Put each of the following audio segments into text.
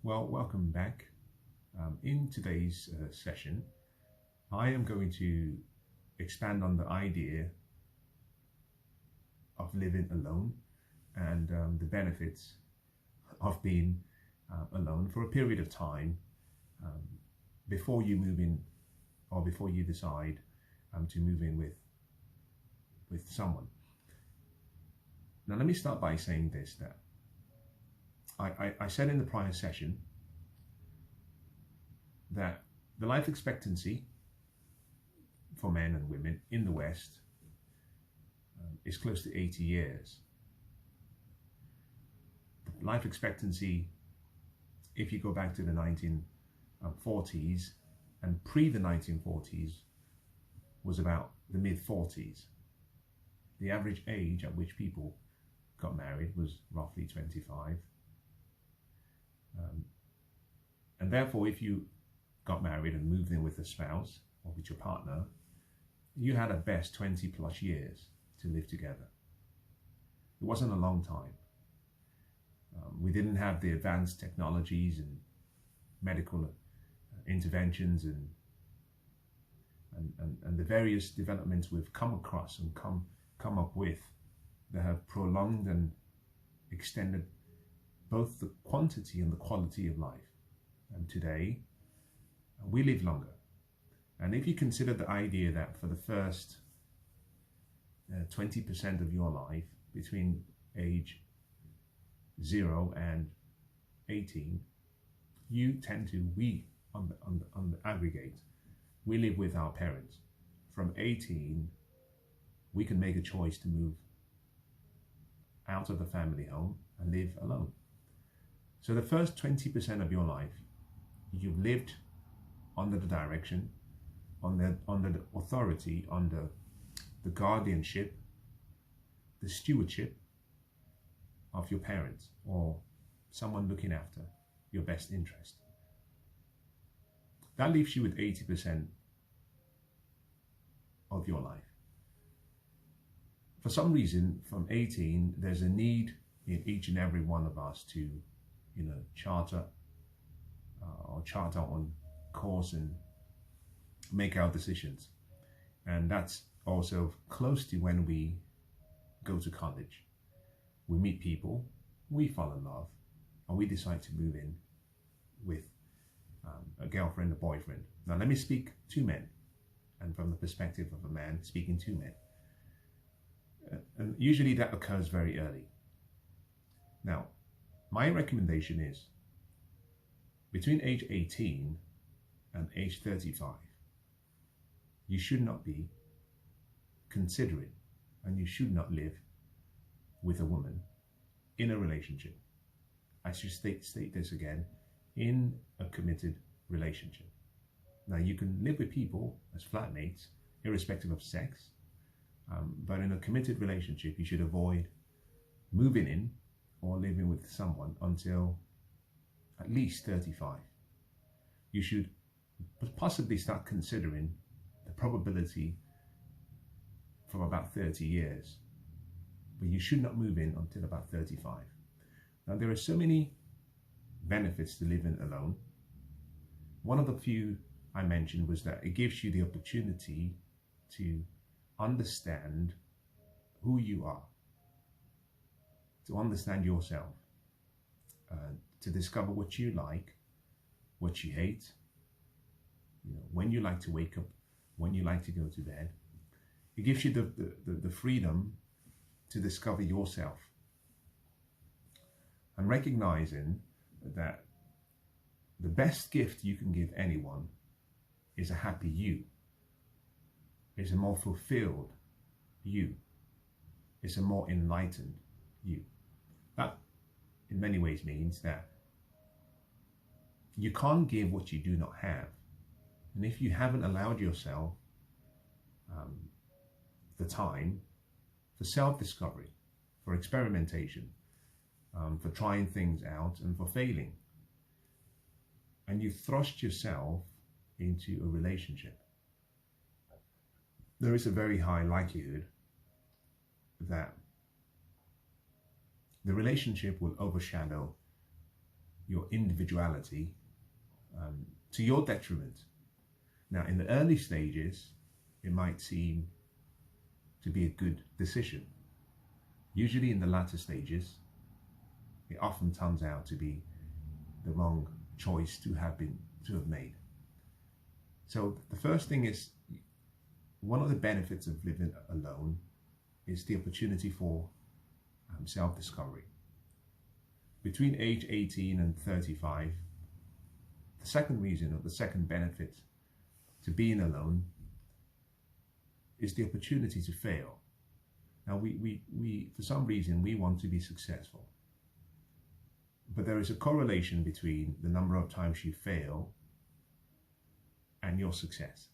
Well, welcome back. In today's session, I am going to expand on the idea of living alone and the benefits of being alone for a period of time um, before you move in or before you decide to move in with someone. Now, let me start by saying this, that I said in the prior session that the life expectancy for men and women in the West is close to 80 years. The life expectancy, if you go back to the 1940s and pre the 1940s, was about the mid-40s. The average age at which people got married was roughly 25. And therefore, if you got married and moved in with a spouse or with your partner, you had at best 20 plus years to live together. It wasn't a long time. We didn't have the advanced technologies and medical interventions and the various developments we've come across and come up with that have prolonged and extended both the quantity and the quality of life. And today, we live longer. And if you consider the idea that for the first 20% of your life, between age 0 and 18, you tend to, on the aggregate, we live with our parents. From 18, we can make a choice to move out of the family home and live alone. So the first 20% of your life, you've lived under the direction, under the authority, under the guardianship, the stewardship of your parents or someone looking after your best interest. That leaves you with 80% of your life. For some reason, from 18, there's a need in each and every one of us to, charter on course and make our decisions. And that's also close to when we go to college. We meet people, we fall in love, and we decide to move in with a girlfriend, a boyfriend. Now let me speak to men, and from the perspective of a man speaking to men. And usually that occurs very early. Now, my recommendation is between age 18 and age 35, you should not be considering and you should not live with a woman in a relationship. I should state this again, in a committed relationship. Now, you can live with people as flatmates, irrespective of sex, but in a committed relationship, you should avoid moving in or living with someone until at least 35. You should possibly start considering the probability from about 30 years, but you should not move in until about 35. Now, there are so many benefits to living alone. One of the few I mentioned was that it gives you the opportunity to understand who you are, to understand yourself, to discover what you like, what you hate, when you like to wake up, when you like to go to bed. It gives you the freedom to discover yourself and recognizing that the best gift you can give anyone is a happy you, is a more fulfilled you, is a more enlightened you. That in many ways means that you can't give what you do not have. And if you haven't allowed yourself the time for self-discovery, for experimentation, for trying things out and for failing, and you thrust yourself into a relationship, there is a very high likelihood that the relationship will overshadow your individuality to your detriment. Now, in the early stages, it might seem to be a good decision. Usually in the latter stages, it often turns out to be the wrong choice to have made. So the first thing is, one of the benefits of living alone is the opportunity for self-discovery. Between age 18 and 35, the second reason, or the second benefit to being alone, is the opportunity to fail. Now, we for some reason, we want to be successful. But there is a correlation between the number of times you fail and your success.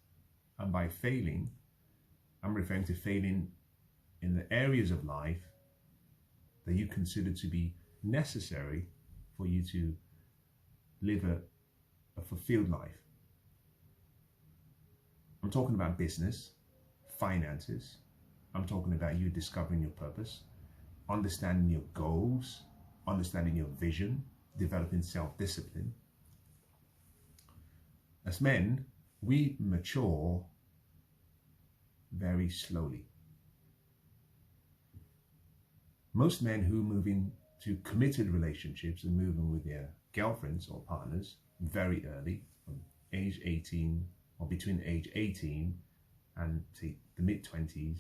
And by failing, I'm referring to failing in the areas of life that you consider to be necessary for you to live a fulfilled life. I'm talking about business, finances. I'm talking about you discovering your purpose, understanding your goals, understanding your vision, developing self-discipline. As men, we mature very slowly. Most men who move into committed relationships and move in with their girlfriends or partners very early, from age 18 or between age 18 and the mid-20s,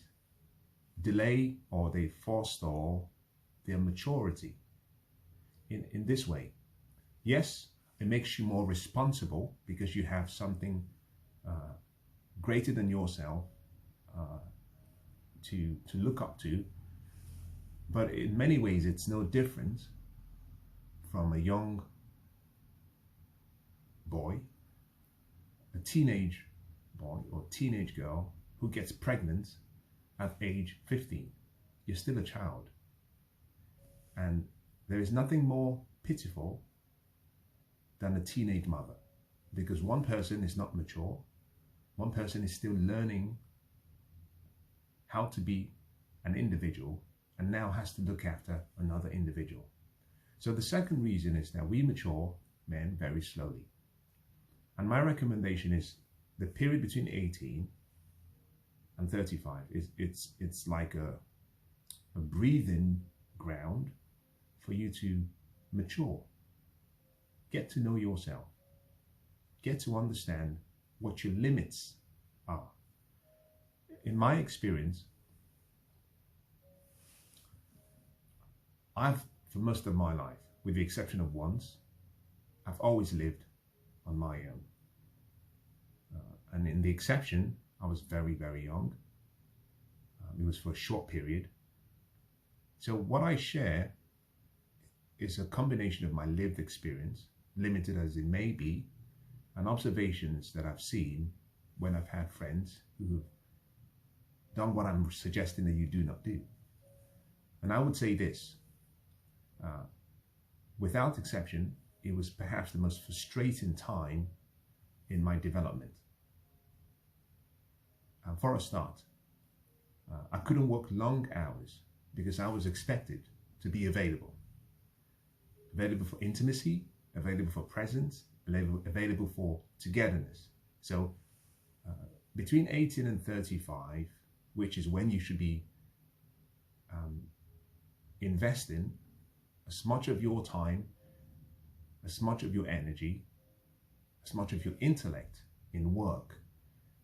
delay or they forestall their maturity in this way. Yes, it makes you more responsible because you have something greater than yourself to look up to, but in many ways it's no different from a young boy, a teenage boy or teenage girl who gets pregnant at age 15. You're still a child. And there is nothing more pitiful than a teenage mother, because one person is not mature, one person is still learning how to be an individual and now has to look after another individual. So the second reason is that we mature men very slowly. And my recommendation is the period between 18 and 35 it's like a breathing ground for you to mature, get to know yourself, get to understand what your limits are. In my experience, for most of my life, with the exception of once, I've always lived on my own. And in the exception, I was very, very young. It was for a short period. So what I share is a combination of my lived experience, limited as it may be, and observations that I've seen when I've had friends who have done what I'm suggesting that you do not do. And I would say this, without exception, it was perhaps the most frustrating time in my development. For a start, I couldn't work long hours because I was expected to be available for intimacy, available for presence, available for togetherness. So between 18 and 35, which is when you should be investing as much of your time, as much of your energy, as much of your intellect in work,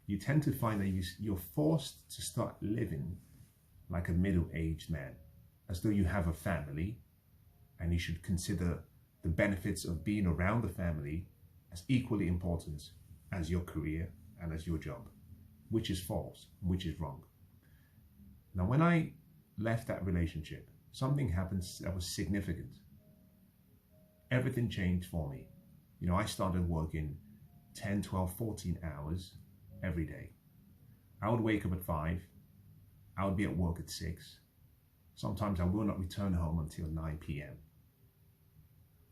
you tend to find that you're forced to start living like a middle-aged man, as though you have a family, and you should consider the benefits of being around the family as equally important as your career and as your job, which is false, which is wrong. Now, when I left that relationship, something happened that was significant. Everything changed for me. You know, I started working 10, 12, 14 hours every day. I would wake up at 5. I would be at work at 6. Sometimes I will not return home until 9 p.m.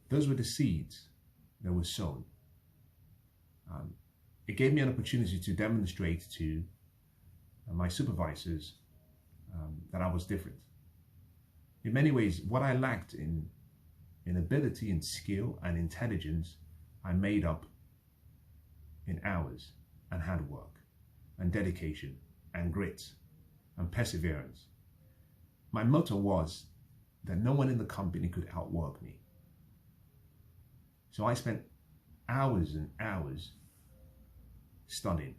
Those were the seeds that were sown. It gave me an opportunity to demonstrate to my supervisors that I was different. In many ways, what I lacked in in ability and skill and intelligence I made up in hours and hard work and dedication and grit and perseverance. My motto was that no one in the company could outwork me. So I spent hours and hours studying.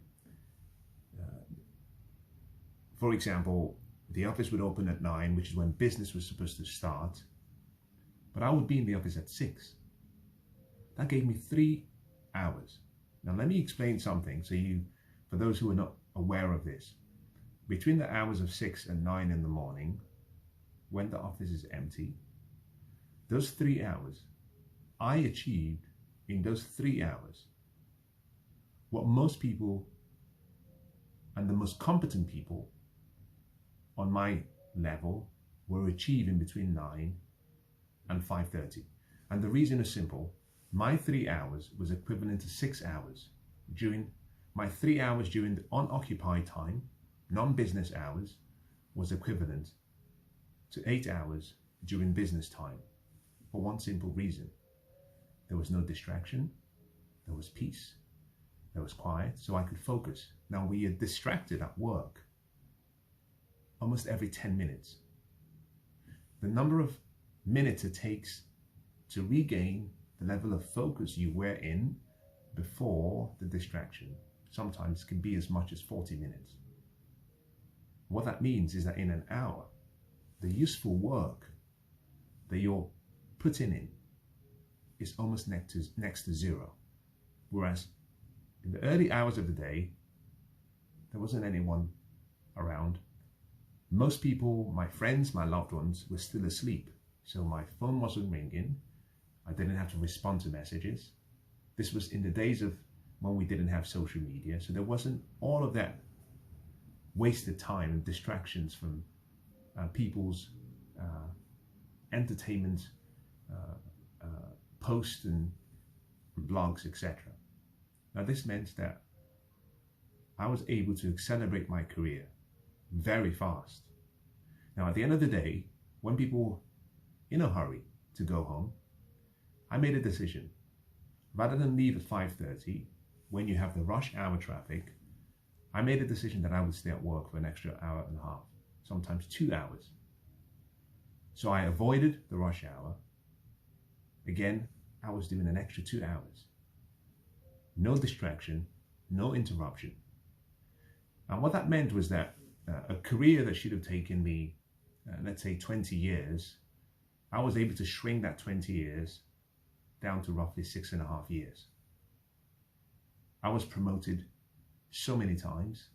For example, the office would open at 9, which is when business was supposed to start, but I would be in the office at 6. That gave me 3 hours. Now let me explain something for those who are not aware of this. Between the hours of 6 and 9 in the morning, when the office is empty, those 3 hours, I achieved in those 3 hours what most people and the most competent people on my level were achieving between 9 and 5:30. And the reason is simple. My 3 hours was equivalent to 6 hours during my 3 hours during the unoccupied time, non-business hours, was equivalent to 8 hours during business time, for one simple reason. There was no distraction, there was peace, there was quiet, so I could focus. Now we are distracted at work almost every 10 minutes. The number of minutes it takes to regain the level of focus you were in before the distraction sometimes can be as much as 40 minutes. What that means is that in an hour, the useful work that you're putting in is almost next to zero. Whereas in the early hours of the day, there wasn't anyone around. Most people, my friends, my loved ones, were still asleep. So my phone wasn't ringing. I didn't have to respond to messages. This was in the days of when we didn't have social media. So there wasn't all of that wasted time and distractions from people's entertainment posts and blogs, etc. Now this meant that I was able to accelerate my career very fast. Now at the end of the day, when people were in a hurry to go home, I made a decision. Rather than leave at 5:30, when you have the rush hour traffic, I made a decision that I would stay at work for an extra hour and a half, sometimes 2 hours. So I avoided the rush hour. Again, I was doing an extra 2 hours. No distraction, no interruption. And what that meant was that a career that should have taken me, let's say 20 years, I was able to shrink that 20 years down to roughly 6.5 years. I was promoted so many times.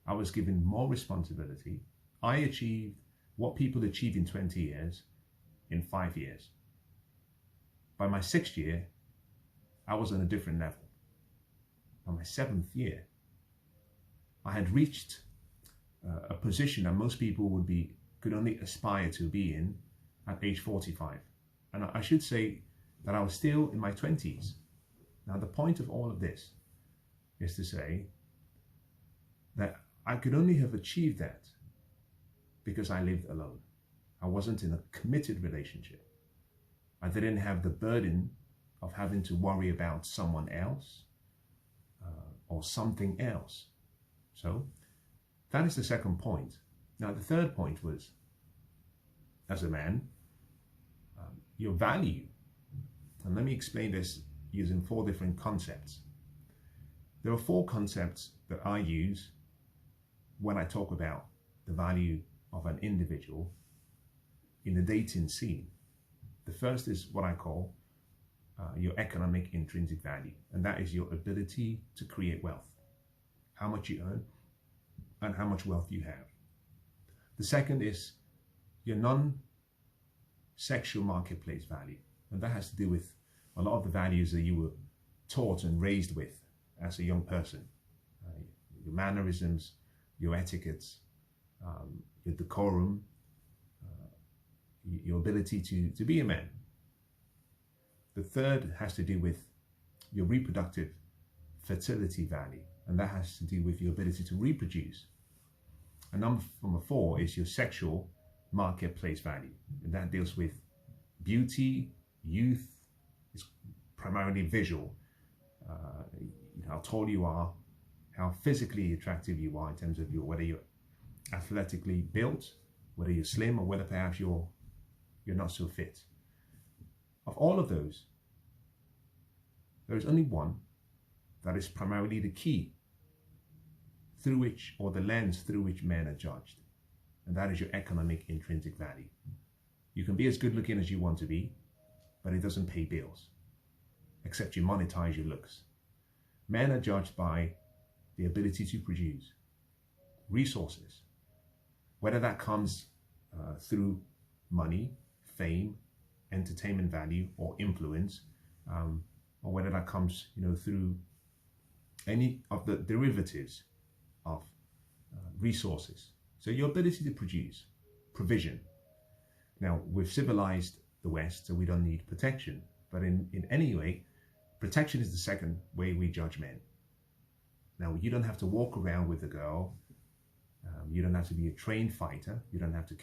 I was given more responsibility. I achieved what people achieve in 20 years in 5 years. By my 6th year, I was on a different level. By my 7th year, I had reached a position that most people could only aspire to be in at age 45. And I should say that I was still in my 20s. Now the point of all of this is to say that I could only have achieved that because I lived alone. I wasn't in a committed relationship. I didn't have the burden of having to worry about someone else or something else. So that is the second point. Now the third point was, as a man, your value. And let me explain this using 4 different concepts. There are 4 concepts that I use when I talk about the value of an individual in the dating scene. The first is what I call your economic intrinsic value, and that is your ability to create wealth, how much you earn and how much wealth you have. The second is your non-sexual marketplace value, and that has to do with a lot of the values that you were taught and raised with as a young person. Your mannerisms, your etiquettes, your decorum, your ability to be a man. The third has to do with your reproductive fertility value, and that has to do with your ability to reproduce. And number 4 is your sexual marketplace value, and that deals with beauty, Youth is primarily visual. How tall you are, how physically attractive you are in terms of whether you're athletically built, whether you're slim, or whether perhaps you're not so fit. Of all of those, there is only one that is primarily the key through which, or the lens through which men are judged, and that is your economic intrinsic value. You can be as good looking as you want to be, but it doesn't pay bills, except you monetize your looks. Men are judged by the ability to produce resources, whether that comes through money, fame, entertainment value, or influence, or whether that comes through any of the derivatives of resources. So your ability to produce, provision. Now, we've civilized the West, so we don't need protection, but in any way, protection is the second way we judge men. Now, you don't have to walk around with a girl. You don't have to be a trained fighter. You don't have to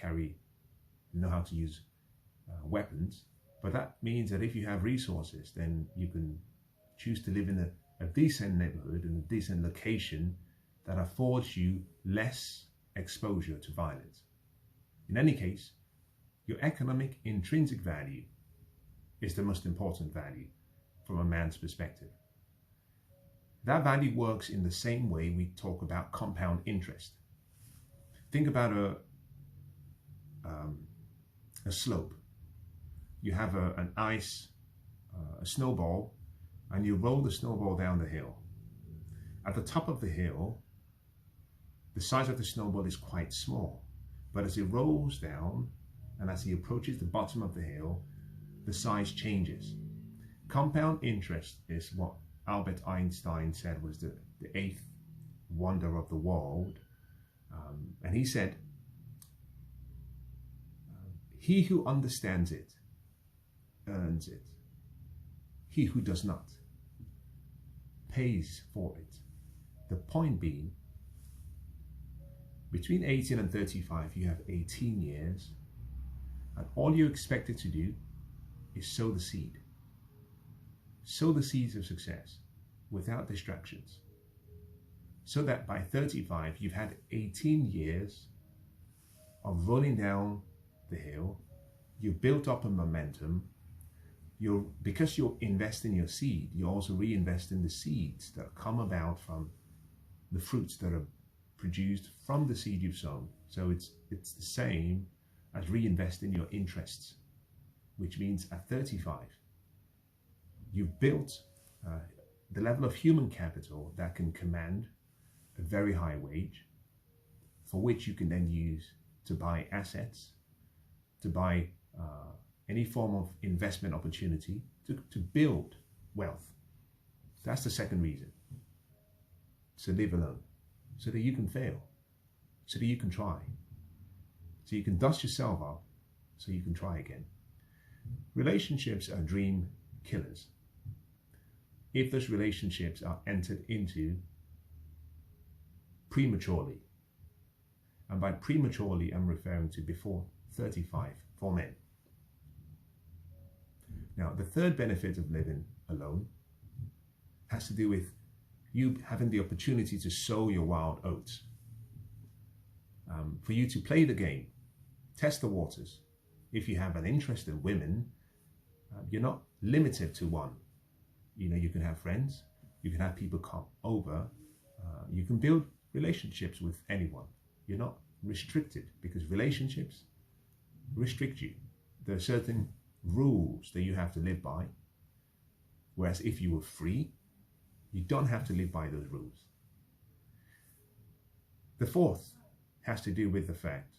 know how to use weapons. But that means that if you have resources, then you can choose to live in a decent neighborhood, in a decent location that affords you less exposure to violence. In any case, your economic intrinsic value is the most important value from a man's perspective. That value works in the same way we talk about compound interest. Think about a slope. You have a snowball, and you roll the snowball down the hill. At the top of the hill, the size of the snowball is quite small, but as it rolls down and as he approaches the bottom of the hill, the size changes. Compound interest is what Albert Einstein said was the eighth wonder of the world. And he said, he who understands it earns it. He who does not pays for it. The point being, between 18 and 35, you have 18 years, and all you're expected to do is sow the seed. Sow the seeds of success without distractions, so that by 35, you've had 18 years of rolling down the hill. You've built up a momentum. Because you're investing your seed, you also reinvest in the seeds that come about from the fruits that are produced from the seed you've sown. So it's the same as reinvesting your interests, which means at 35, you've built the level of human capital that can command a very high wage, for which you can then use to buy assets, to buy any form of investment opportunity, to build wealth. That's the second reason. So live alone, so that you can fail, so that you can try, so you can dust yourself off, so you can try again. Relationships are dream killers if those relationships are entered into prematurely. And by prematurely, I'm referring to before 35 for men. Now, the third benefit of living alone has to do with you having the opportunity to sow your wild oats. For you to play the game, test the waters. If you have an interest in women, you're not limited to one. You can have friends, you can have people come over, you can build relationships with anyone. You're not restricted, because relationships restrict you. There are certain rules that you have to live by, whereas if you were free, you don't have to live by those rules. The fourth has to do with the fact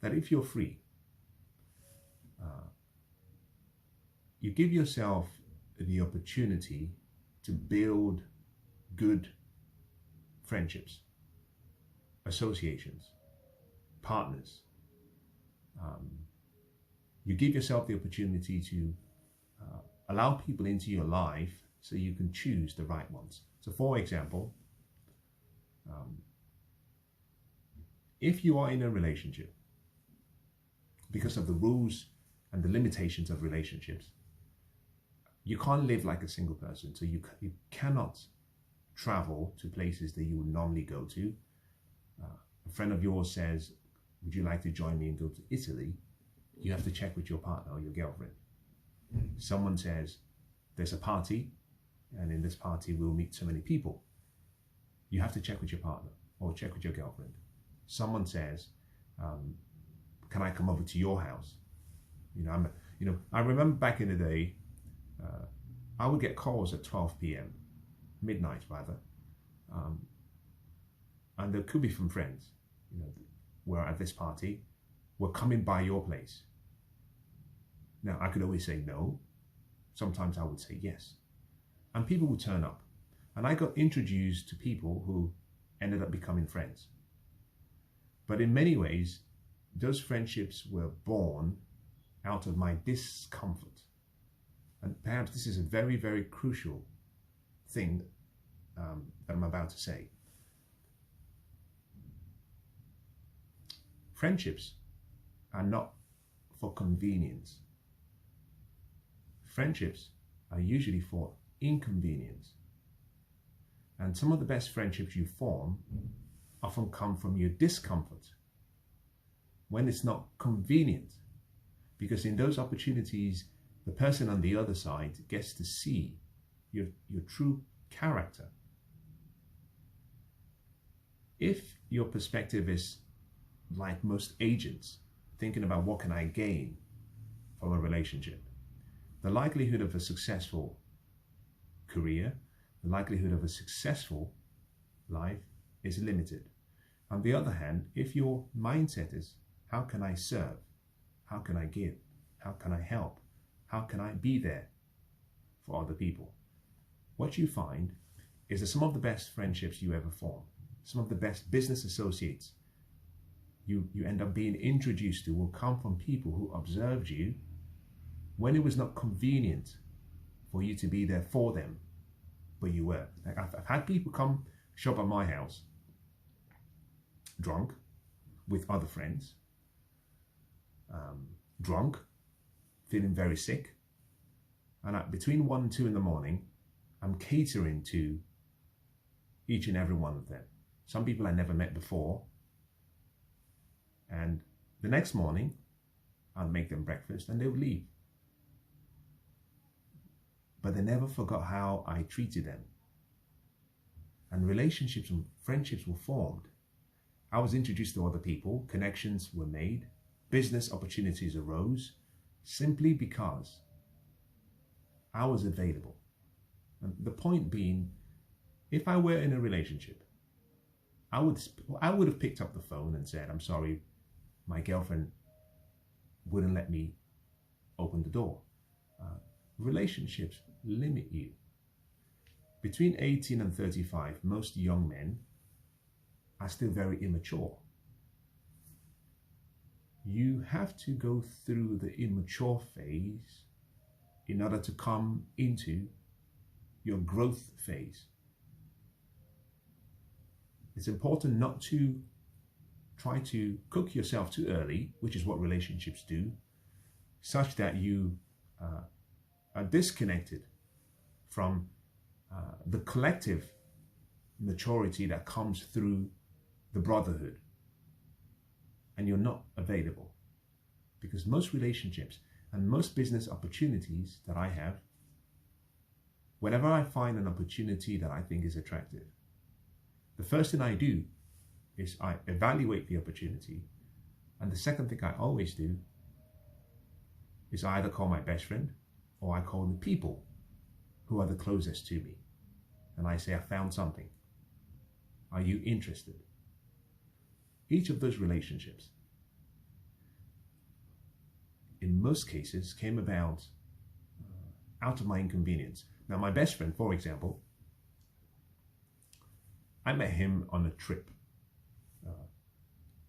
that if you're free, you give yourself the opportunity to build good friendships, associations, partners. You give yourself the opportunity to allow people into your life so you can choose the right ones. So for example, if you are in a relationship, because of the rules and the limitations of relationships, you can't live like a single person. So you cannot travel to places that you would normally go to. A friend of yours says, would you like to join me and go to Italy? You have to check with your partner or your girlfriend. Someone says, there's a party, and in this party we'll meet so many people. You have to check with your partner or check with your girlfriend. Someone says, can I come over to your house? I remember back in the day, I would get calls at 12 p.m, midnight rather, and there could be from friends, we're at this party, we're coming by your place. Now, I could always say no. Sometimes I would say yes. And people would turn up. And I got introduced to people who ended up becoming friends. But in many ways, those friendships were born out of my discomfort. And perhaps this is a very, very crucial thing that I'm about to say. Friendships are not for convenience. Friendships are usually for inconvenience. And some of the best friendships you form often come from your discomfort, when it's not convenient. Because in those opportunities, the person on the other side gets to see your true character. If your perspective is like most agents, thinking about what can I gain from a relationship, the likelihood of a successful career, the likelihood of a successful life is limited. On the other hand, if your mindset is, how can I serve? How can I give? How can I help? How can I be there for other people? What you find is that some of the best friendships you ever form, some of the best business associates you end up being introduced to will come from people who observed you when it was not convenient for you to be there for them, but you were. Like I've had people come shop at my house, drunk, with other friends, drunk, feeling very sick, and between 1 and 2 in the morning, I'm catering to each and every one of them. Some people I never met before, and the next morning, I'll make them breakfast and they'll leave. But they never forgot how I treated them. And relationships and friendships were formed. I was introduced to other people, connections were made, business opportunities arose, simply because I was available. And the point being, if I were in a relationship, I would have picked up the phone and said, I'm sorry, my girlfriend wouldn't let me open the door. Relationships limit you. Between 18 and 35, most young men are still very immature. You have to go through the immature phase in order to come into your growth phase. It's important not to try to cook yourself too early, which is what relationships do, such that you are disconnected from the collective maturity that comes through the brotherhood, and you're not available. Because most relationships and most business opportunities that I have, whenever I find an opportunity that I think is attractive, the first thing I do is I evaluate the opportunity, and the second thing I always do is I either call my best friend or I call the people who are the closest to me, and I say, I found something. Are you interested? Each of those relationships, in most cases, came about out of my inconvenience. Now, my best friend, for example, I met him on a trip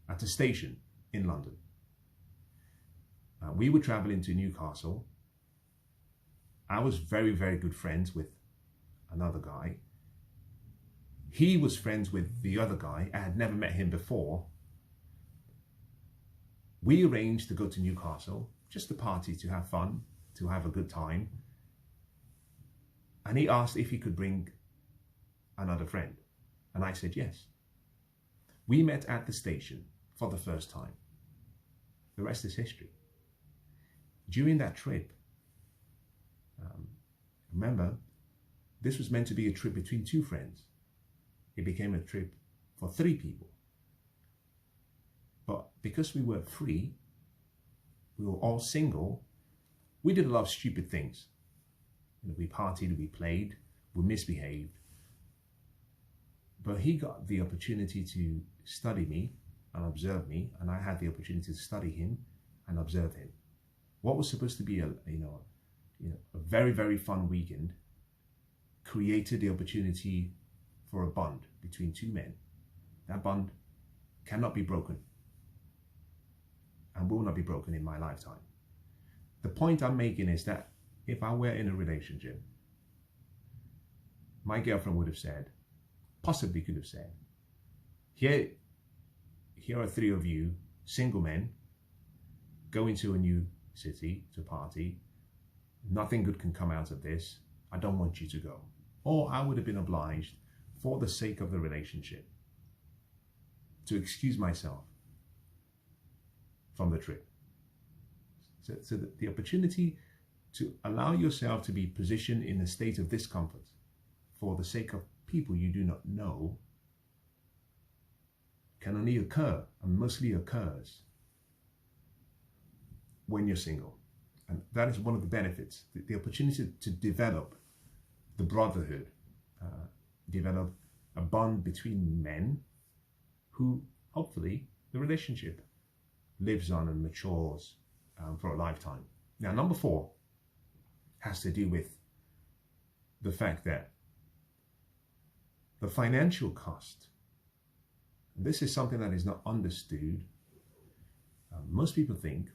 at a station in London. We were traveling to Newcastle. I was very, very good friends with another guy. He was friends with the other guy. I had never met him before. We arranged to go to Newcastle just a party to have fun, to have a good time. And he asked if he could bring another friend. And I said yes. We met at the station for the first time. The rest is history. During that trip, remember, this was meant to be a trip between two friends. It became a trip for 3 people. But because we were free, we were all single, we did a lot of stupid things. We partied, we played, we misbehaved. But he got the opportunity to study me and observe me, and I had the opportunity to study him and observe him. What was supposed to be a very, very fun weekend created the opportunity for a bond between 2 men. That bond cannot be broken and will not be broken in my lifetime. The point I'm making is that if I were in a relationship, my girlfriend would have said, possibly could have said, here are 3 of you, single men, going to a new city to party. Nothing good can come out of this. I don't want you to go. Or I would have been obliged, for the sake of the relationship, to excuse myself from the trip. So the opportunity to allow yourself to be positioned in a state of discomfort for the sake of people you do not know can only occur, and mostly occurs, when you're single. And that is one of the benefits, the opportunity to develop the brotherhood, develop a bond between men who, hopefully, the relationship lives on and matures for a lifetime. Now, number 4 has to do with the fact that the financial cost, this is something that is not understood. Most people think,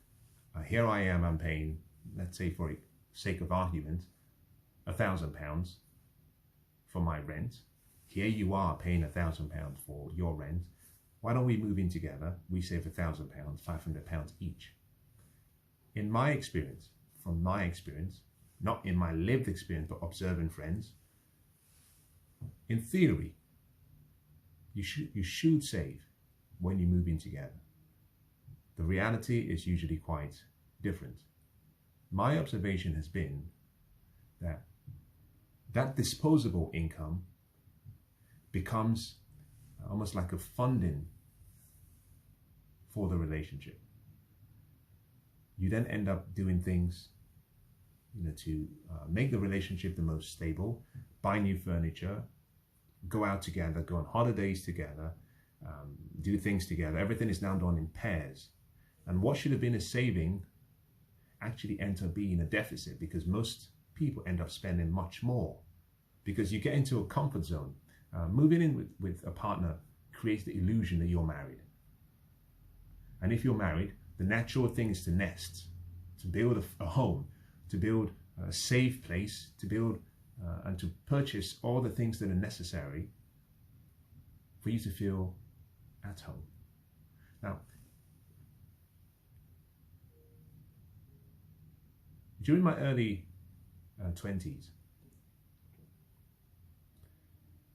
here I am, I'm paying, let's say for sake of argument, £1,000 for my rent. Here you are paying £1,000 for your rent. Why don't we move in together? We save £1,000, £500 each. In my experience, from my experience, not in my lived experience, but observing friends, in theory, you should save when you move in together. The reality is usually quite different. My observation has been that disposable income becomes almost like a funding for the relationship. You then end up doing things, to make the relationship the most stable, buy new furniture, go out together, go on holidays together, do things together. Everything is now done in pairs. And what should have been a saving actually ends up being a deficit, because most people end up spending much more because you get into a comfort zone. Moving in with a partner creates the illusion that you're married. And if you're married, the natural thing is to nest, to build a home, to build a safe place, to build and to purchase all the things that are necessary for you to feel at home. Now, during my early 20s,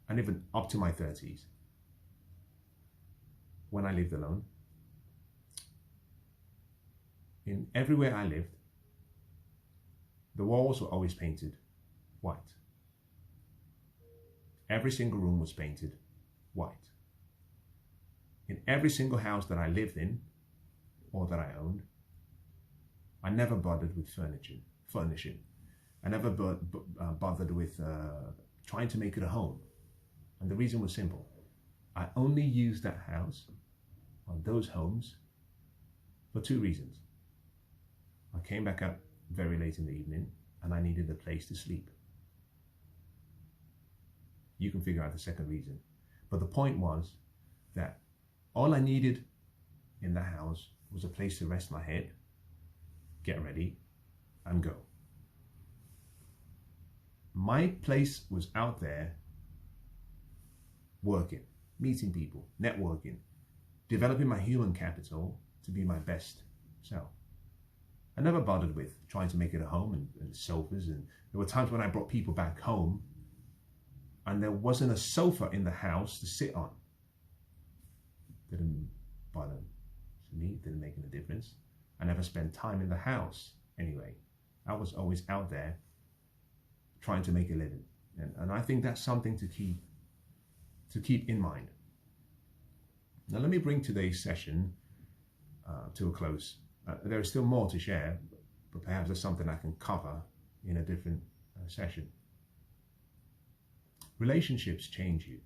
and even up to my 30s, when I lived alone, in everywhere I lived, the walls were always painted white. Every single room was painted white. In every single house that I lived in or that I owned, I never bothered with furnishing. I never bothered with trying to make it a home. And the reason was simple. I only used that house, or those homes, for 2 reasons. I came back up very late in the evening and I needed a place to sleep. You can figure out the second reason. But the point was that all I needed in the house was a place to rest my head, get ready, and go. My place was out there working, meeting people, networking, developing my human capital to be my best self. I never bothered with trying to make it a home and sofas. And there were times when I brought people back home and there wasn't a sofa in the house to sit on. Didn't bother me, didn't make any difference. I never spent time in the house anyway. I was always out there trying to make a living. And I think that's something to keep in mind. Now let me bring today's session to a close. There is still more to share, but perhaps there's something I can cover in a different session. Relationships change you.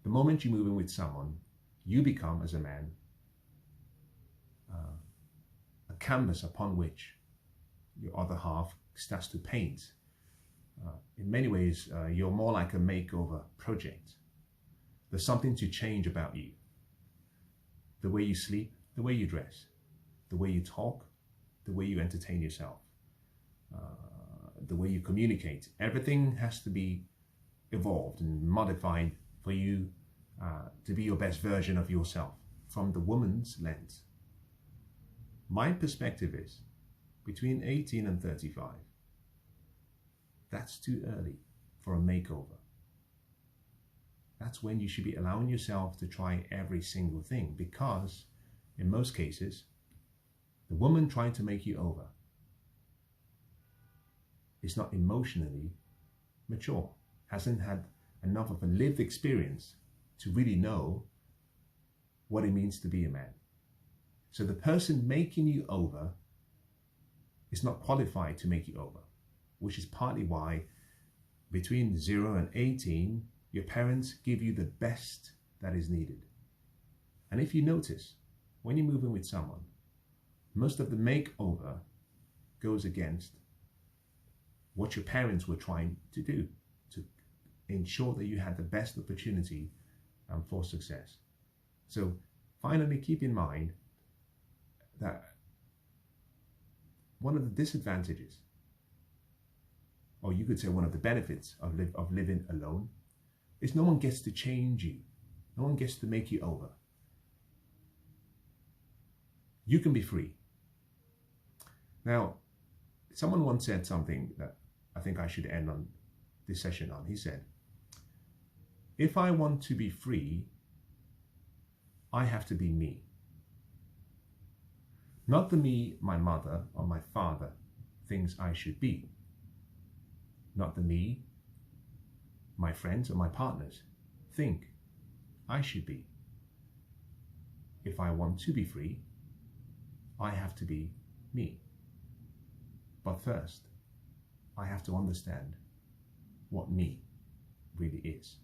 The moment you move in with someone, you become, as a man, a canvas upon which your other half starts to paint. In many ways, you're more like a makeover project. There's something to change about you. The way you sleep, the way you dress, the way you talk, the way you entertain yourself, the way you communicate. Everything has to be evolved and modified for you to be your best version of yourself from the woman's lens. My perspective is between 18 and 35. That's too early for a makeover. That's when you should be allowing yourself to try every single thing, because in most cases, the woman trying to make you over is not emotionally mature, hasn't had enough of a lived experience to really know what it means to be a man. So the person making you over is not qualified to make you over, which is partly why between 0 and 18, your parents give you the best that is needed. And if you notice, when you're moving with someone, most of the makeover goes against what your parents were trying to do to ensure that you had the best opportunity for success. So finally, keep in mind that one of the disadvantages, or you could say one of the benefits of living alone, is no one gets to change you. No one gets to make you over. You can be free. Now, someone once said something that I think I should end on this session on. He said, if I want to be free, I have to be me. Not the me my mother or my father thinks I should be. Not the me my friends or my partners think I should be. If I want to be free, I have to be me. But first, I have to understand what me really is.